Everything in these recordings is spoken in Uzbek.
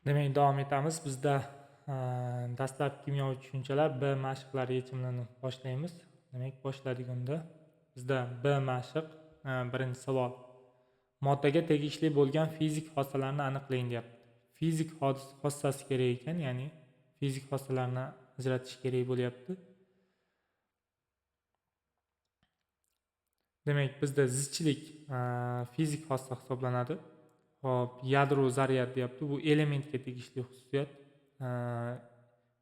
Demak, davom etamiz. Bizda dastlabki kimyoviy tushunchalar B mashqlari yechimini boshlaymiz. Demak, boshladik unda. Bizda B mashq, birinchi savol. Moddaga tegishli bo'lgan fizik xossalarni aniqlang deyapti. Fizik xossasi kerak ekan, ya'ni fizik xossalarni ajratish kerak bo'lyapti. Demak, bizda zichlik fizik xossa hisoblanadi. Hop, yadro zaryad deyapti. Bu elementga tegishli xususiyat.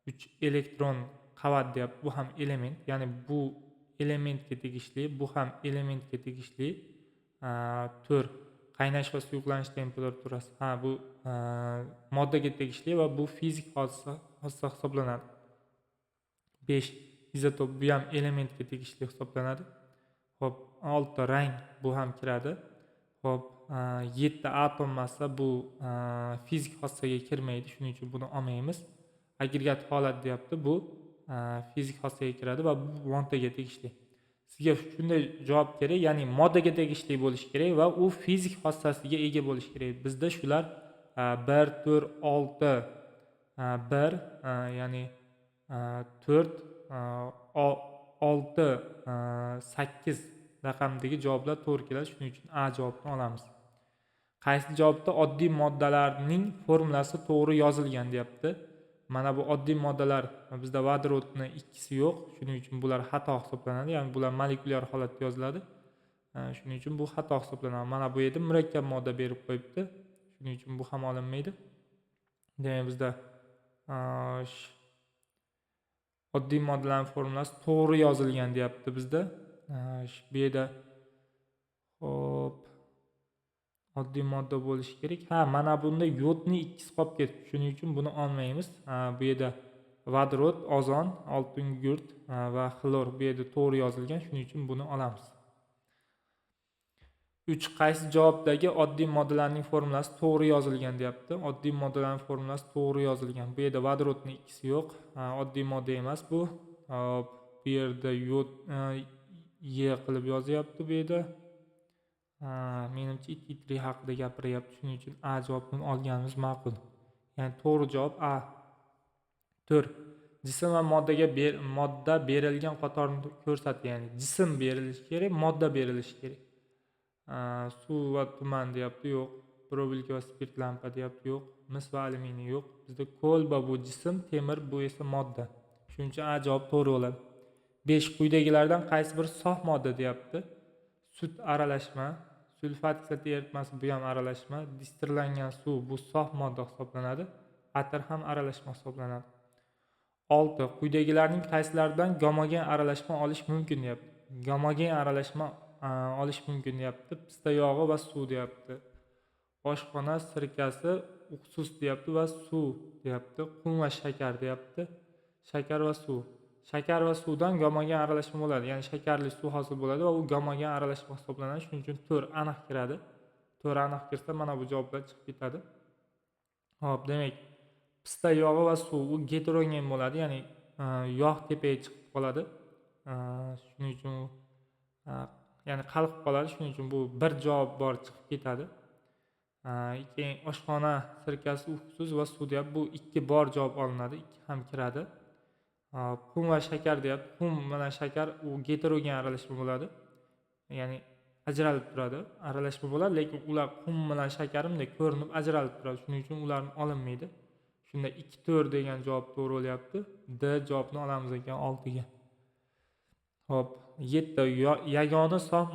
3 elektron qavat deyapti. Bu ham element. Ya'ni bu elementga tegishli, bu ham elementga tegishli. 4 qaynash va suyuqlanish temperaturasi. Bu moddaga tegishli va bu fizik hodisa hisoblanadi. 5 izotop, bu ham elementga tegishli hisoblanadi. Hop, 6 rang, bu ham kiradi. Hop, 7 atom massa, bu fizik xossaga kirmaydi, shuning uchun buni olmaymiz. Agregat holat deyapti, bu fizik xossaga kiradi va bu moddaga tegishli. Sizga shunday javob kerak, ya'ni moddaga tegishli bo'lishi kerak va u fizik xossasiga ega bo'lishi kerak. Bizda shular 1 4 6 1 ya'ni 4 6 8 raqamdagi javoblar to'g'ri keladi. Shuning uchun A javobini olamiz. Qaysi javobda oddiy moddalarning formulasi to'g'ri yozilgan deyapti. Mana bu oddiy moddalar, bizda vodorodning ikkisi yo'q. Shuning uchun bular xato hisoblanadi. Ya'ni bular molekulyar holatda yoziladi. Shuning uchun bu xato hisoblanadi. Mana bu yerda murakkab modda berib qo'yibdi. Shuning uchun bu ham olinmaydi. Demak, bizda oddiy moddalarning formulasi to'g'ri yozilgan deyapti bizda. Bu yerda hop, oddiy modda bo'lishi kerak. Mana bunda yodning ikkisi qolib ketdi. Shuning uchun buni olmaymiz. Bu yerda vodorod, ozon, oltin gurt va xlor bu yerda to'g'ri yozilgan. Shuning uchun buni olamiz. 3 qaysi javobdagi oddiy moddalarning formulasi to'g'ri yozilgan deyapti. Oddiy moddalarning formulasi to'g'ri yozilgan. Bu yerda vodorodning ikkisi yo'q. Oddiy modda emas bu. Bu yerda yod Y qilib yozyapti bu yerda. Menimcha itri haqida gapiryapti. Shuning uchun A javobini olganimiz ma'qul. Ya'ni to'g'ri javob A. 4. Jism va modda berilgan qatorni ko'rsatdi. Ya'ni jism berilishi kerak, modda berilishi kerak. Suv va tuman deyapti, yo'q. Probelka va spirt lampa deyapti, yo'q. Mis va alyuminiy yo'q. Bizda kolba bu jism, temir bu esa modda. Shuning uchun A javob to'g'ri bo'ladi. 5 quyidagilardan qaysi bir sof modda deyapti? Sut aralashma, sulfat kislota eritmasi bu ham aralashma, distillangan suv bu sof modda hisoblanadi. Atir ham aralashma hisoblanadi. 6 quyidagilarning qaysilaridan gomogen aralashma olish mumkin deyapti. Gomogen aralashma olish mumkin deyapti. Pista yog'i va suv deyapti. Oshxona sirkasi, уксус deyapti va suv deyapti. Qum va shakar deyapti. Shakar va suv. Shakar va suvdan gomogen aralashma bo'ladi. Ya'ni shakarli suv hosil bo'ladi va u gomogen aralashma hisoblanadi. Shuning uchun 4 aniq kiradi. 4 aniq kirsa mana bu javoblar chiqib ketadi. Xo'p, demak, pista yog'i va suv u heterogen bo'ladi, ya'ni yog' tepaga chiqib qoladi. Shuning uchun ya'ni qalqib qoladi. Shuning uchun bu bir javob bor chiqib ketadi. Keyin oshxona sirkasi, уксус va suv deyapti. Bu 2 bor javob olinadi, 2 ham kiradi. Qum va shakar deyapti. Qum bilan shakar u heterogen aralashma bo'ladi. Ya'ni ajralib turadi, aralashma bo'ladi, lekin ular qum bilan shakarimdek ko'rinib ajralib turadi. Shuning uchun ularni olinmaydi. Shunda 2 4 degan javob to'g'ri bo'lyapti. D javobni olamiz ekan 6 ga. Hop, 7 yagona sof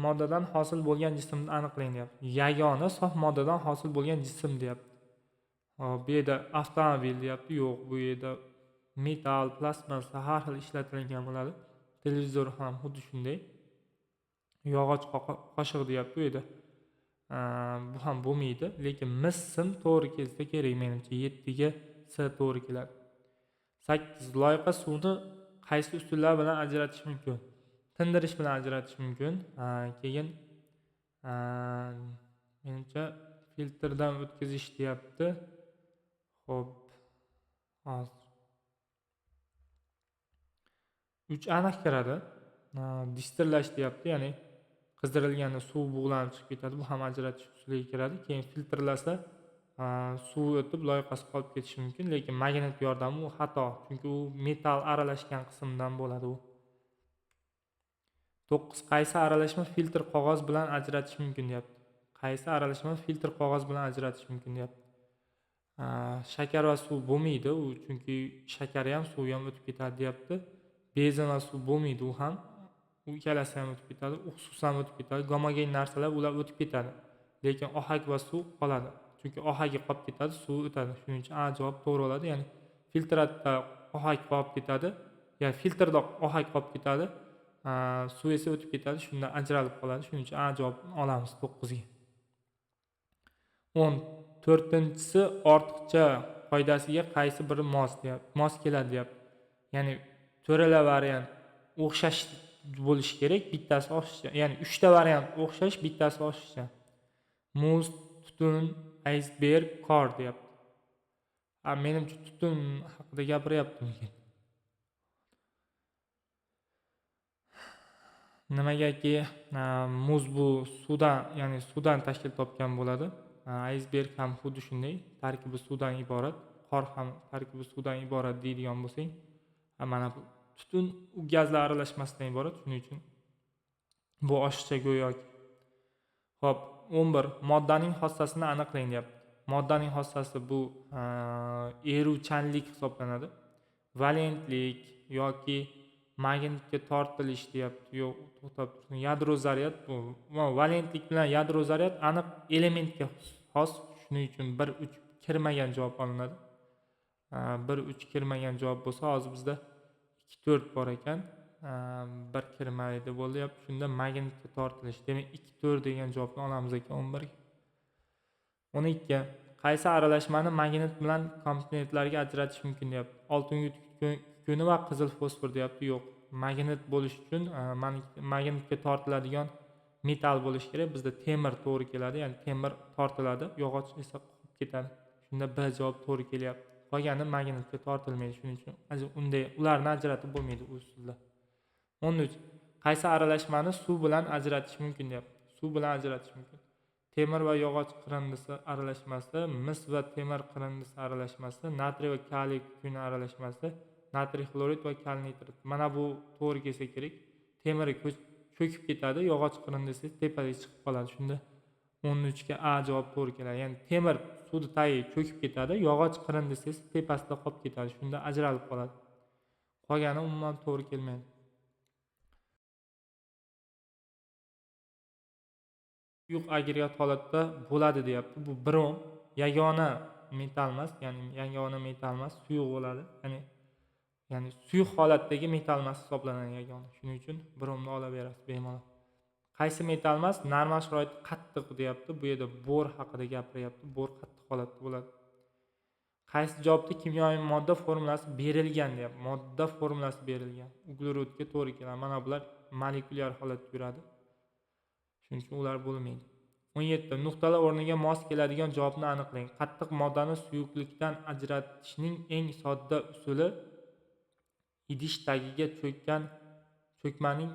moddadan hosil bo'lgan jismni aniqlang deyapti. Yagona sof moddadan hosil bo'lgan jism deyapti. Hop, bu yerda avtomobil deyapti, yo'q. Bu yerda metal, plastmassa har xil ishlatilgan bo'ladi. Televizor ham xuddi shunday. Yog'och qoshiq deyapti bu yerda. Bu ham bo'lmaydi, lekin mis sim to'g'ri kelsa kerak menimcha. 7 ga S to'g'ri keladi. 8 loyqa suvni qaysi usullar bilan ajratish mumkin? Tindirish bilan ajratish mumkin. Keyin menimcha filtrdan o'tkazish deyapti. Xo'p, hozir 3 aniq kiradi. Distillash deyapti, ya'ni qizdirilganda suv bug'lanib chiqib ketadi. Bu ham ajratish usuliga kiradi. Keyin filtrlasa suv o'tib loyqasi qolib ketishi mumkin, lekin magnit yordami u xato, chunki u metal aralashgan qismdan bo'ladi u. 9. Qaysi aralashma filtr qog'oz bilan ajratish mumkin deyapti. Qaysi aralashma filtr qog'oz bilan ajratish mumkin deyapti. Shakar va suv bo'lmaydi u, chunki shakari ham suvi ham o'tib ketadi deyapti. Benzin va suv bo'lmaydi u ham. U ikkalasi ham o'tib ketadi, уксус ham o'tib ketadi. Gomogen narsalar ular o'tib ketadi. Lekin ohak va suv qoladi. Chunki ohagi qolib ketadi, suv o'tadi. Shuning uchun A javob to'g'ri bo'ladi. Ya'ni filtratda ohak qolib ketadi. Ya'ni filtrda ohak qolib ketadi. Suv esa o'tib ketadi, shunda ajralib qoladi. Shuning uchun A javobini olamiz 9 ga. 14-si ortiqcha qoidasiga qaysi biri mos keladi deyapti. Ya'ni to'rala variant o'xshash bo'lishi kerak, bittasi oshiqcha. Ya'ni 3 ta variant o'xshash, bittasi oshiqcha. Muz, tutun, iceberg, qor deyapti. Menimcha tutun haqida gapiryaptimikin. Nimagaki muz bu suvdan, ya'ni suvdan tashkil topgan bo'ladi. Iceberg ham xuddi shunday, tarkibi suvdan iborat. Qor ham tarkibi suvdan iborat deydigan bo'lsang, mana bu tutun u gazlar aralashmasidan iborat. Shuning uchun bu oshiqcha go'yoki. Xo'p, 11. Moddaning xossasini aniqlang deyapti. Moddaning xossasi bu eruvchanlik hisoblanadi. Valentlik yoki magnitga tortilish deyapti. Yo'q, to'xtab tursin. Yadro zaryad bu. Valentlik bilan yadro zaryad aniq elementga xos. Shuning uchun 1-3 kirmagan javob olinadi. 1-3 kirmagan javob bo'lsa, hozir bizda 2-4 bor ekan. 1 kirmaydi bo'lyapti. Shunda magnitga tortilish. Demak 2-4 degan javobni olamiz ekan 11 ga. 12. Qaysi aralashmani magnit bilan komponentlarga ajratish mumkin deyapti. Oltin kukuni va qizil fosfor deyapti. Yo'q. Magnit bo'lish uchun magnitga tortiladigan metal bo'lish kerak. Bizda temir to'g'ri keladi. Ya'ni temir tortiladi, yog'och esa qolib ketadi. Shunda B javob to'g'ri kelyapti. Qolgani magnitga tortilmaydi. Shuning uchun unday ularni ajratib bo'lmaydi u usulda. 13. Qaysi aralashmani suv bilan ajratish mumkin deyapti. Suv bilan ajratish mumkin. Temir va yog'och qirindisi aralashmasi, mis va temir qirindisi aralashmasi, natriy va kaliy kukuni aralashmasi, natriy xlorid va kaliy nitrat. Mana bu to'g'ri kelsa kerak. Temir cho'kib ketadi, yog'och qirindisi tepaga chiqib qoladi. Shunda 13 ga A javob to'g'ri keladi. Ya'ni temir suvda tagiga cho'kib ketadi, yog'och qirindisi esa tepasida qolib ketadi. Shunda ajralib qoladi. Qolgani umuman to'g'ri kelmaydi. Suyuq agregat holatda bo'ladi deyapti. Bu brom yagona metal emas, ya'ni yagona metal emas, suyuq bo'ladi. Ya'ni suyuq holatdagi metal emas hisoblanadi yagona. Shuning uchun bromni olaverasiz bemalol. Qaysi metal emas? Normal sharoitda qattiq deyapti. Bu yerda bor haqida gapiryapti. Bor qattiq holatda bo'ladi. Qaysi javobda kimyoviy modda formulasi berilgan deyapti. Modda formulasi berilgan. Uglerodga to'g'ri keladi. Mana bular molekulyar holatda yuradi. Shuning uchun ular bo'lmaydi. 17. Nuqtalar o'rniga mos keladigan javobni aniqlang. Qattiq moddani suyuqlikdan ajratishning eng sodda usuli idish tagiga cho'kmaning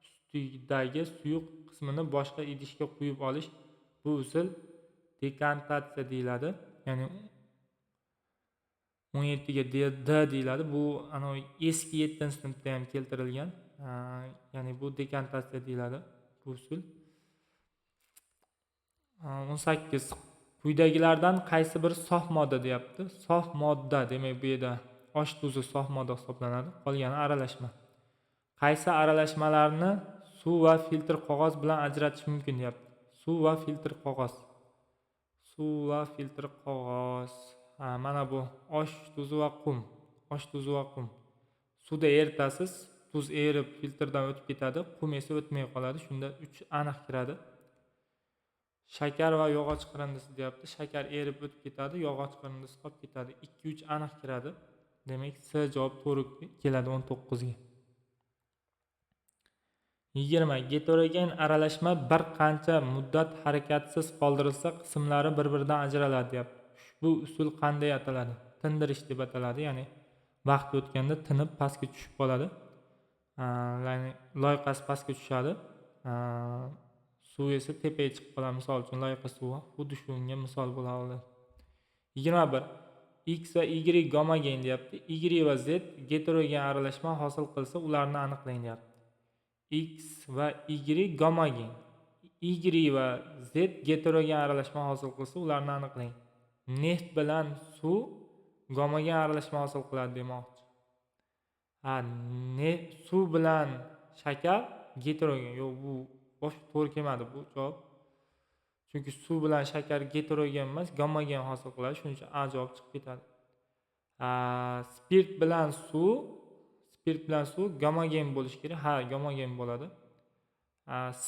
ustidagi suyuq qismini boshqa idishga quyib olish. Bu usul dekantatsiya deyiladi. Ya'ni 17 ga D deyiladi. Bu eski 7-sinfda ham keltirilgan. Ya'ni bu dekantatsiya deyiladi bu usul. 18. Quyidagilardan qaysi biri sof modda deyapti. Sof modda demak bu yerda osh tuzi sof modda hisoblanadi. Qolgani aralashma. Qaysi aralashmalarni suv va filtr qog'oz bilan ajratish mumkin deyapti. Suv va filtr qog'oz. Suv va filtr qog'oz. Mana bu osh tuzi va qum. Osh tuzi va qum. Suvda eritasiz, tuz erib filtrdan o'tib ketadi, qum esa o'tmay qoladi. Shunda 3 aniq kiradi. Shakar va yog'och qirindisi deyapti. Shakar erib o'tib ketadi, yog'och qirindisi qolib ketadi. 2-3 aniq kiradi. Demak, C javob to'g'ri keladi 19 ga. 20. Heterogen aralashma bir qancha muddat harakatsiz qoldirilsa, qismlari bir-biridan ajraladi deyapti. Ushbu usul qanday ataladi? Tindirish deb ataladi. Ya'ni vaqt o'tganda tinib pastga tushib qoladi. Ya'ni loyqasi pastga tushadi. Suv esa tepaga chiqib qoladi. Misol uchun loyqa suvi xuddi shunga misol bo'la oladi. 21. X va Y gomogen deyapti. Y va Z heterogen aralashma hosil qilsa, ularni aniqlang deyapti. X va Y gomogen. Y va Z heterogen aralashma hosil qilsa, ularni aniqlang. Neft bilan suv gomogen aralashma hosil qiladi demoqchi. Suv bilan shakar heterogen. Yo'q, bu bosh to'g'ri kelmadi bu javob. Chunki suv bilan shakar heterogen emas, gomogen hosil qiladi. Shuning uchun A javob chiqib ketadi. Spirt bilan suv gomogen bo'lishi kerak. Ha, gomogen bo'ladi.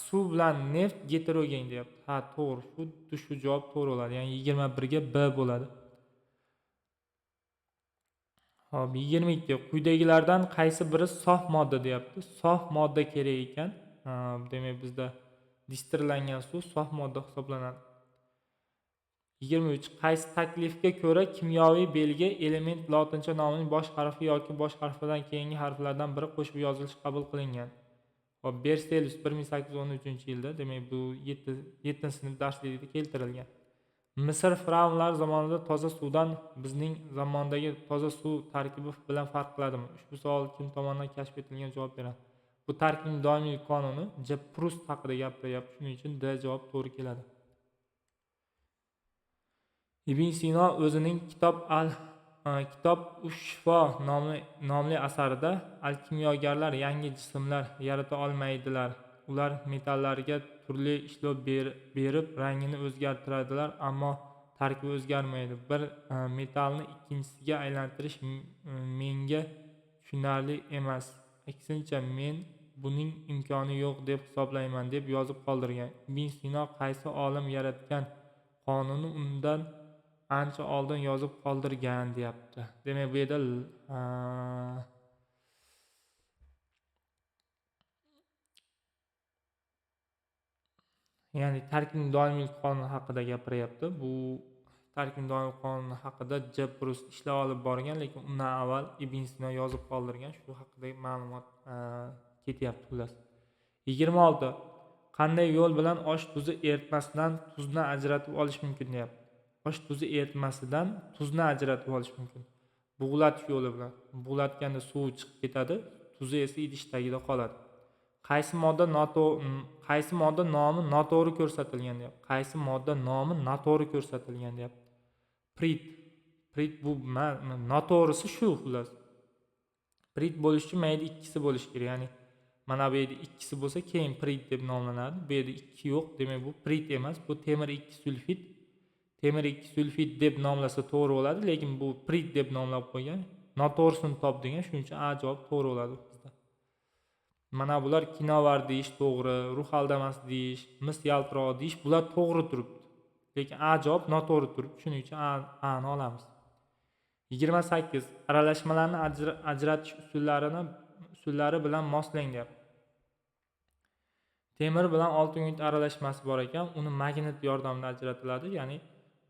Suv bilan neft heterogen deyapti. Ha, to'g'ri. Xuddi shu javob to'g'ri bo'ladi. Ya'ni 21 ga B bo'ladi. Hop, 22. Quyidagilardan qaysi biri sof modda deyapti. Sof modda kerak ekan. Demak, bizda distillangan suv sof modda hisoblanadi. 23. Qaysi taklifga ko'ra kimyoviy belgi element lotincha nomining bosh harfi yoki bosh harfidan keyingi harflardan biri qo'shib yozilishi qabul qilingan? Hop, Berzelius 1813-yilda, demak bu 7-sinf darsligida keltirilgan. Misr fir'avnlari zamonida toza suvdan bizning zamondagi toza suv tarkibi bilan farq qiladimi? Ushbu savol kim tomonidan kashf etilgan? Javob beradi. Bu tarkibning doimiy qonuni Proust haqida gapiryapti. Shuning uchun D javob to'g'ri keladi. Ibn Sino o'zining Kitob ush-shifo nomli asarida alkimyogarlar yangi jismlar yarata olmaydilar. Ular metallarga turli ishlov berib rangini o'zgartiradilar, ammo tarkibi o'zgarmaydi. Bir metalni ikkinchisiga aylantirish menga tushunarli emas. Aksincha, men buning imkoni yo'q deb hisoblayman deb yozib qoldirgan. Ibn Sino qaysi olim yaratgan qonunni undan ancha oldin yozib qoldirgan deyapti. Demak, bu yerda ya'ni tarkibning doimiy qonuni haqida gapiryapti. Bu tarkibning doimiy qonuni haqida Proust ishlab olib borgan, lekin undan avval Ibn Sino yozib qoldirgan. Shu haqida ma'lumot ketyapti xullas. 26. Qanday yo'l bilan osh tuzi eritmasidan tuzni ajratib olish mumkin deyapti. Osh tuzi eritmasidan tuzni ajratib olish mumkin. Bug'latish yo'li bilan. Bug'latganda suv chiqib ketadi, tuzi esa idish tagida qoladi. Qaysi modda nomi noto'g'ri ko'rsatilgan deyapti. Qaysi modda nomi noto'g'ri ko'rsatilgan deyapti. Prit bu noto'g'risi shu xullas. Prit bo'lish uchun mayda ikkisi bo'lish kerak. Ya'ni mana bu yerda ikkisi bo'lsa, keyin prit deb nomlanadi. Bu yerda ikki yo'q, demak bu prit emas, bu temir 2 sulfit. Temir 2 sulfit deb nomlasa to'g'ri bo'ladi, lekin bu prit deb nomlab qo'ygan. Noto'g'risini top degan, shuning uchun A javob to'g'ri bo'ladi bizda. Mana bular kinovar deyish to'g'ri, ruh aldamas deyish, mis yaltiroq deyish, bular to'g'ri turibdi. Lekin A javob noto'g'ri turibdi. Shuning uchun A ni olamiz. 28. Aralashmalarni ajratish usullari bilan moslang deyapti. Temir bilan oltin yungit aralashmasi bor ekan, uni magnit yordamida ajratiladi, ya'ni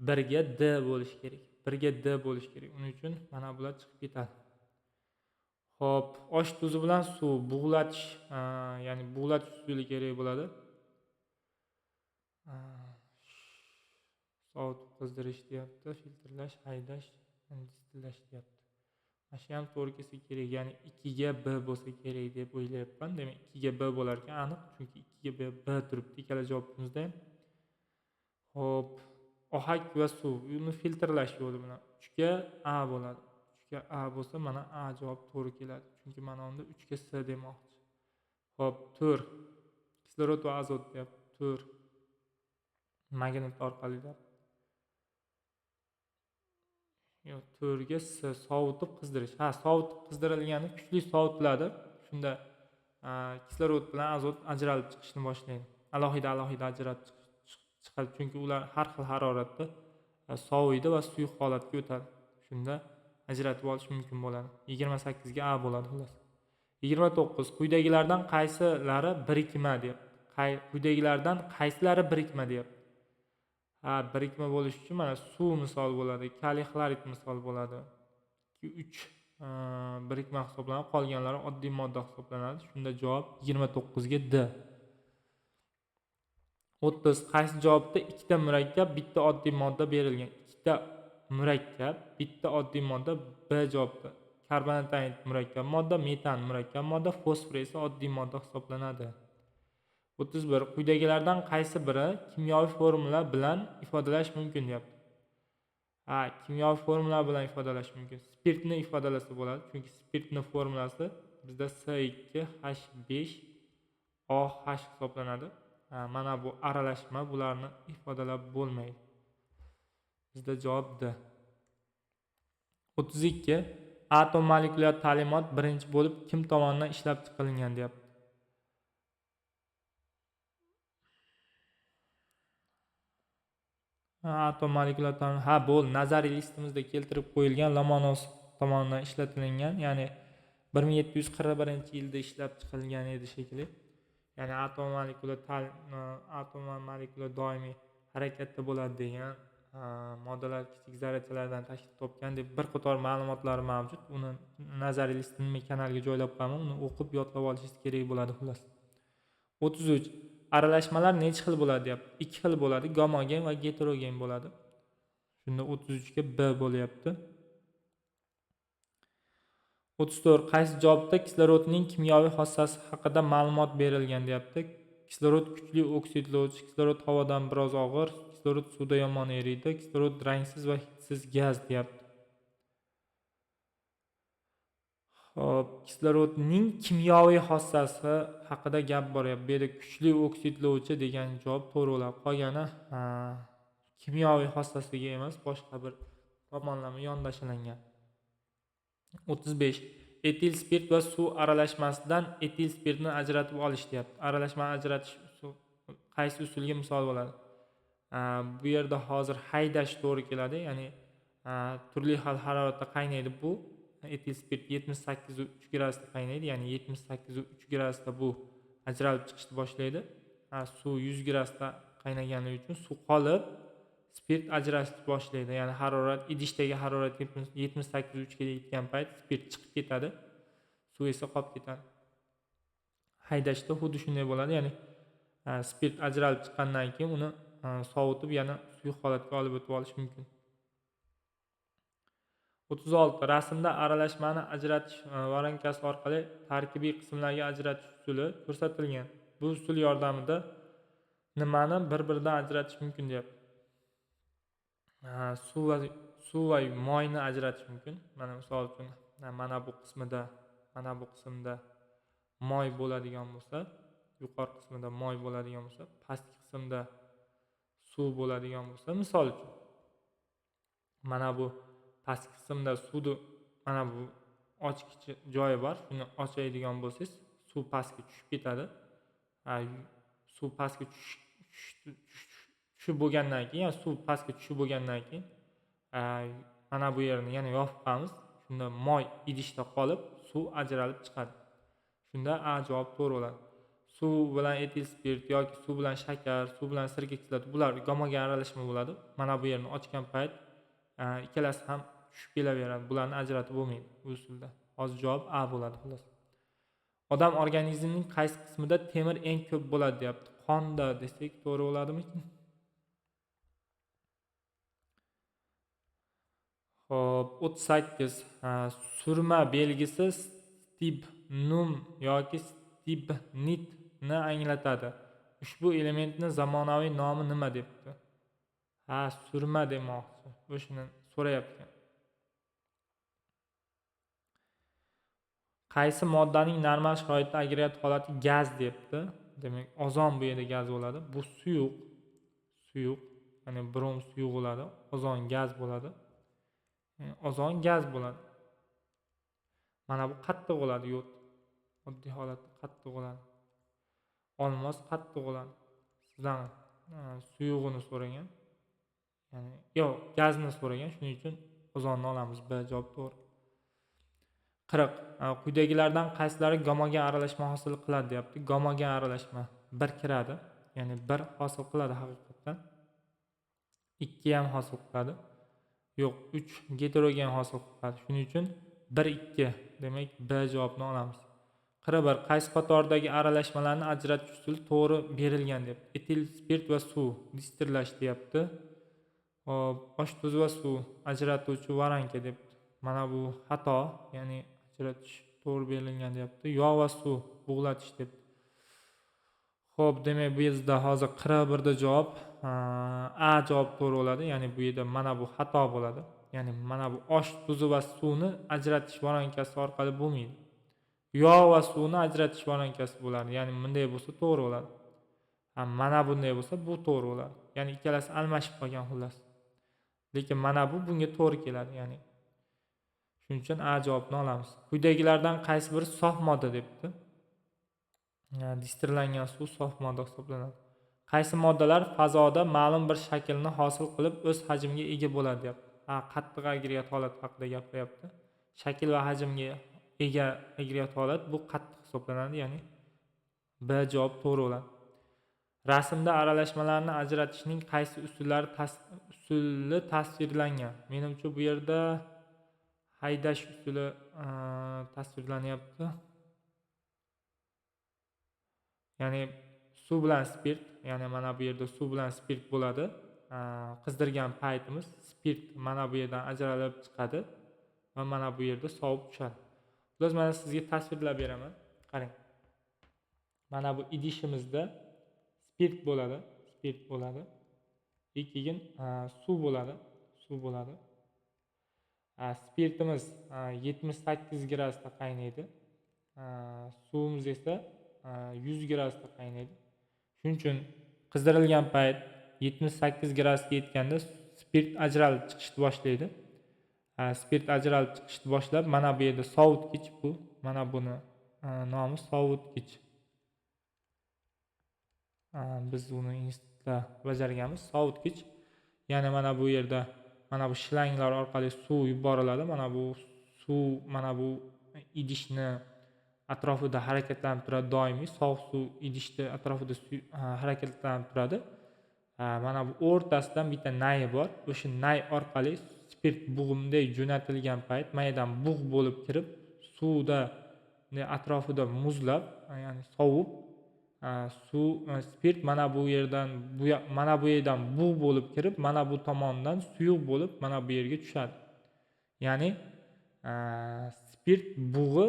1 ga D bo'lish kerak. 1 ga D bo'lish kerak. Uning uchun mana bular chiqib ketadi. Xo'p, osh tuzi bilan suv bug'latish, ya'ni bug'latish usuli kerak bo'ladi. Sovutib qizdirish deyapti, filtrlash, haydash, distillash deyapti. Mana shu ham to'g'ri kelsa kerak, ya'ni 2 ga B bo'lsa kerak deb o'ylayapman. Demak, 2 ga B bo'lar ekan aniq, chunki 2 ga B turibdi ikkala javobimizda ham. Xo'p, ohak va suv, uni filtrlash yo'li bilan 3 ga A bo'ladi. 3 ga A bo'lsa, mana A javob to'g'ri keladi. Chunki mana unda 3 ga S demoqchi. Xo'p, 4. Kislorod va azot deyapti. 4. Magnit orqali deyapti. Yo'q, 4 ga S, sovutib qizdirish. Ha, sovutib qizdirilgani kuchli sovitiladi. Shunda kislorod bilan azot ajralib chiqishni boshlaydi. Alohida ajralib chiqadi, chunki ular har xil haroratda soviydi va suyuq holatga o'tadi. Shunda ajratib olish mumkin bo'ladi. 28 ga A bo'ladi xullas. 29. Quyidagilardan qaysilari birikma deyapti. Quyidagilardan qaysilari birikma deyapti. Birikma bo'lish uchun mana suv misol bo'ladi, kaliy xlorid misol bo'ladi. 2-3 birikma hisoblanadi, qolganlari oddiy modda hisoblanadi. Shunda javob 29 ga D. 30. Qaysi javobda ikkita murakkab, bitta oddiy modda berilgan? Ikkita murakkab, bitta oddiy modda. B javobda. Karbonat murakkab modda, metan murakkab modda, fosfor esa oddiy modda hisoblanadi. 31. Quyidagilardan qaysi biri kimyoviy formula bilan ifodalash mumkin deyapti. Kimyoviy formula bilan ifodalash mumkin. Spirtni ifodalasa bo'ladi, chunki spirtni formulasi bizda C2H5OH hisoblanadi. Mana bu aralashma, bularni ifodalab bo'lmaydi. Bizda javob D. 32. Atom molekulyar ta'limot birinchi bo'lib kim tomonidan ishlab chiqarilgan deyapti. Atom molekulyar ta'limot, bu nazariy listimizda keltirib qo'yilgan Lomonosov tomonidan ishlatilgan, ya'ni 1741-yilda ishlab chiqilgan edi shekilli. Ya'ni atom molekulyar doimiy harakatda bo'ladi degan, moddalar kichik zarrachalardan tashkil topgan deb bir qator ma'lumotlar mavjud. Uni nazariy listimni kanalga joylab qo'yaman, uni o'qib yodlab olishingiz kerak bo'ladi xolos. 33. Aralashmalar necha xil bo'ladi deyapti. 2 xil bo'ladi, gomogen va heterogen bo'ladi. Shunda 33 ga B bo'lyapti. 34. Qaysi javobda kislorodning kimyoviy xossasi haqida ma'lumot berilgan deyapti. Kislorod kuchli oksidlovchi, kislorod havodan biroz og'ir, kislorod suvda yomon eriydi, kislorod rangsiz va hidsiz gaz deyapti. Xo'p, kislorodning kimyoviy xossasi haqida gap boryapti. Bu yerda kuchli oksidlovchi degan javob to'g'ri bo'ladi. Qolgani kimyoviy xossasiga emas, boshqa bir tomonlama yondashilingan. 35. Etil spirt va suv aralashmasidan etil spirtni ajratib olish deyapti. Aralashmani ajratish qaysi usulga misol bo'ladi? Bu yerda hozir haydash to'g'ri keladi, ya'ni turli xil haroratda qaynaydi bu. Etil spirt 78.3 gradusda qaynaydi, ya'ni 78.3 gradusda bu ajralib chiqishni boshlaydi. Suv 100 gradusda qaynaganligi uchun suv qolib, spirt ajrashni boshlaydi. Ya'ni harorat, idishdagi harorat 78.3 ga yetgan payt spirt chiqib ketadi. Suv esa qolib ketadi. Haydashda xuddi shunday bo'ladi, ya'ni spirt ajralib chiqqandan keyin uni sovutib yana suyuq holatga olib o'tib olish mumkin. 36. Rasmda aralashmani ajratish varankasi orqali tarkibiy qismlarga ajratish usuli ko'rsatilgan. Bu usul yordamida nimani bir-biridan ajratish mumkin deyapti. Suv va moyni ajratish mumkin. Mana misol uchun mana bu qismda moy bo'ladigan bo'lsa, yuqori qismida moy bo'ladigan bo'lsa, pastki qismda suv bo'ladigan bo'lsa, misol uchun mana bu pastki qismda suvni mana bu ochkichi joyi bor. Shuni ochadigan bo'lsangiz, suv pastga tushib ketadi. Suv pastga tushib bo'lgandan keyin, suv pastga tushib bo'lgandan keyin mana bu yerni yana yopib qo'yamiz. Shunda moy idishda qolib, suv ajralib chiqadi. Shunda A javob to'g'ri bo'ladi. Suv bilan etil spirt yoki suv bilan shakar, suv bilan sirka kislota, bular gomogen aralashma bo'ladi. Mana bu yerni ochgan payt ikkalasi ham tushib kelaveradi. Bularni ajratib bo'lmaydi bu usulda. Hozir javob A bo'ladi xolos. Odam organizmining qaysi qismida temir eng ko'p bo'ladi deyapti. Qonda desak to'g'ri bo'ladimi? Xo'p, 38. Surma belgisi stibnum yoki stibnitni anglatadi. Ushbu elementning zamonaviy nomi nima debdi? Surma demoqchi. O'shini so'rayapti. Qaysi moddaning normal sharoitda agregat holati gaz debdi? Demak, ozon bu yerda gaz bo'ladi. Bu suyuq, ya'ni brom suyuq bo'ladi. Ozon gaz bo'ladi. Ozon gaz bo'ladi. Mana bu qattiq bo'ladi, yod. Oddiy holatda qattiq bo'ladi. Olmos qattiq bo'ladi. Sizdan suyug'ini so'ragan. Ya'ni gazni so'ragan. Shuning uchun ozonni olamiz. B javob to'g'ri. 40. Quyidagilardan qaysilari gomogen aralashma hosil qiladi deyapti. Gomogen aralashma 1 kiradi. Ya'ni 1 hosil qiladi haqiqatdan. 2 ham hosil qiladi. 3 heterogen hosil qiladi. Shuning uchun 1-2 demak B javobni olamiz. 41. Qaysi qatordagi aralashmalarni ajratish usuli to'g'ri berilgan deb. Etil spirt va suv distillash deyapti. Hop, osh, tuz va suv ajratuvchi voronka debdi. Mana bu xato, ya'ni ajratish to'g'ri berilgan deyapti. Yog' va suv bug'latish debdi. Xo'p, demak bu yerda hozir 41 da javob A javob to'g'ri bo'ladi. Ya'ni bu yerda mana bu xato bo'ladi. Ya'ni mana bu osh tuzi va suvni ajratish voronkasi orqali bo'lmaydi. Yog' va suvni ajratish voronkasi bo'ladi. Ya'ni bunday bo'lsa to'g'ri bo'ladi. Mana bunday bo'lsa bu to'g'ri bo'ladi. Ya'ni ikkalasi almashib qolgan xullas. Lekin mana bu bunga to'g'ri keladi, ya'ni. Shuning uchun A javobni olamiz. Quyidagilardan qaysi biri sof modda debdi? Distillangan suv sof modda hisoblanadi. Qaysi moddalar fazoda ma'lum bir shaklni hosil qilib o'z hajmiga ega bo'ladi deyapti. Qattiq agregat holat haqida gapiryapti. Shakl va hajmga ega agregat holat bu qattiq hisoblanadi, ya'ni B javob to'g'ri bo'ladi. Rasmda aralashmalarni ajratishning qaysi usuli tasvirlangan? Menimcha bu yerda haydash usuli tasvirlanyapti. Ya'ni suv bilan spirt, ya'ni mana bu yerda suv bilan spirt bo'ladi. Qizdirgan paytimiz spirt mana bu yerdan ajralib chiqadi va mana bu yerda sovib tushadi. Biz mana sizga tasvirlab beraman. Qarang. Mana bu idishimizda spirt bo'ladi, keyin suv bo'ladi. Spirtimiz 78 gradusda qaynaydi. Suvimiz esa 100 gradusda qaynaydi. Shuning uchun qizdirilgan payt 78 gradusga yetganda spirt ajralib chiqishni boshlaydi. Spirt ajralib chiqishni boshlab, mana bu yerda sovutgich bu. Mana buni nomi sovutgich. Biz uni institutda bajarganmiz. Sovutgich. Ya'ni mana bu yerda mana bu shlanglar orqali suv yuboriladi. Mana bu suv mana bu idishni atrofida harakatlanib turadi doimiy. Sovuq suv idishni atrofida harakatlanib turadi. Mana bu o'rtasidan bitta nay bor. O'sha nay orqali spirt bug'imday jo'natilgan payt maydan bug' bo'lib kirib, suvda atrofida muzlab, ya'ni sovib, spirt mana bu yerdan bug' bo'lib kirib, mana bu tomondan suyuq bo'lib mana bu yerga tushadi. Ya'ni spirt bug'i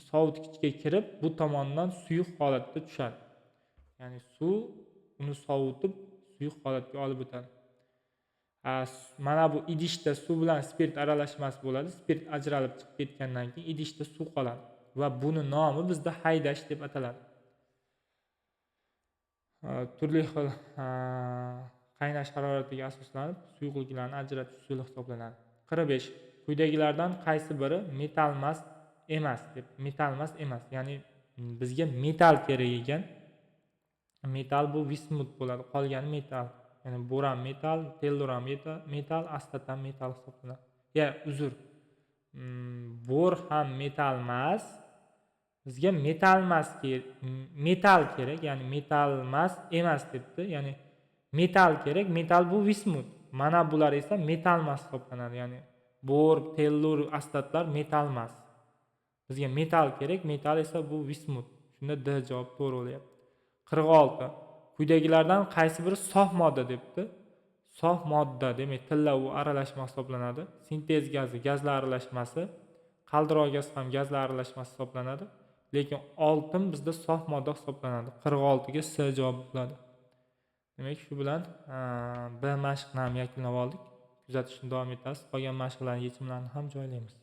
sovutgichga kirib, bu tomondan suyuq holatda tushadi. Ya'ni suv uni sovutib suyuq holatga olib o'tadi. Mana bu idishda suv bilan spirt aralashmasi bo'ladi. Spirt ajralib chiqib ketgandan keyin idishda suv qoladi va buni nomi bizda haydash deb ataladi. Turli xil qaynash haroratiga asoslanib suyuqliklarni ajratish usuli hisoblanadi. 45. Quyidagilardan qaysi biri metalmas emas deb. Metalmas emas, ya'ni bizga metal kerak ekan. Metal bu vismut bo'ladi, qolgani metal. Ya'ni boran metal, telluran metal, astatan metal hisoblanadi. Uzr. Bor ham metal emas. Bizga metal kerak, ya'ni metalmas emas debdi. Ya'ni metal kerak, metal bu vismut. Mana bular esa metalmas hisoblanadi. Ya'ni bor, tellur, astatlar metalmas. Bizga metal kerak, metal esa bu vismut. Shunda D javob to'g'ri bo'lyapti. 46. Quyidagilardan qaysi biri sof modda debdi? Sof modda demak tilla u aralashma hisoblanadi. Sintez gazi, gazlar aralashmasi, qaldiroq gaz ham gazlar aralashmasi hisoblanadi. Lekin oltin bizda sof modda hisoblanadi. 46 ga C javob bo'ladi. Demak, shu bilan B mashqni ham yakunlab oldik. Kuzatishni davom etasiz. Qolgan mashqlarning yechimlarini ham joylaymiz.